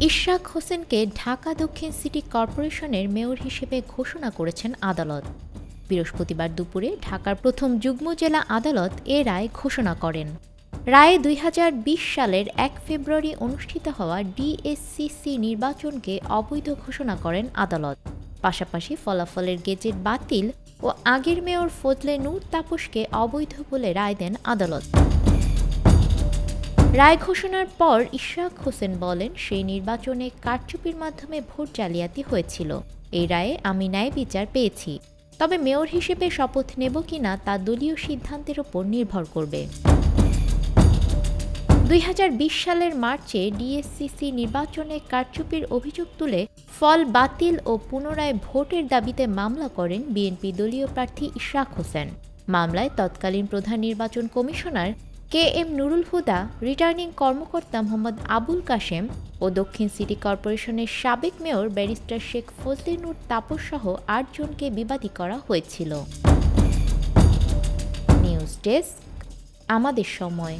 ইশরাক হোসেনকে ঢাকা দক্ষিণ সিটি কর্পোরেশনের মেয়র হিসেবে ঘোষণা করেছেন আদালত। বৃহস্পতিবার দুপুরে ঢাকার প্রথম যুগ্ম জেলা আদালত এ রায় ঘোষণা করেন। রায়ে ২০২০ সালের ১ ফেব্রুয়ারি অনুষ্ঠিত হওয়া ডিএসসিসি নির্বাচনকে অবৈধ ঘোষণা করেন আদালত। পাশাপাশি ফলাফলের গেজেট বাতিল ও আগের মেয়র ফজলে নূর তাপসকে অবৈধ বলে রায় দেন আদালত। রায় ঘোষণার পর ইশরাক হোসেন বলেন, সেই নির্বাচনে কারচুপির মাধ্যমে ভোট জালিয়াতি হয়েছিল। এই রায়ে আমি ন্যায় বিচার পেয়েছি, তবে মেয়র হিসেবে শপথ নেব কিনা তা দলীয় সিদ্ধান্তের ওপর নির্ভর করবে। ২০২০ সালের মার্চে ডিএসসিসি নির্বাচনে কারচুপির অভিযোগ তুলে ফল বাতিল ও পুনরায় ভোটের দাবিতে মামলা করেন বিএনপি দলীয় প্রার্থী ইশরাক হোসেন। মামলায় তৎকালীন প্রধান নির্বাচন commissioner KM Nurul Huda, returning কর্মকর্তা মোহাম্মদ আবুল কাশেম ও দক্ষিণ সিটি কর্পোরেশনের সাবেক মেয়র ব্যারিস্টার শেখ ফজলে নূর তাপস সহ ৮ জনকে বিবাদী করা হয়েছিল। নিউজ ডেস্ক, আমাদের সময়।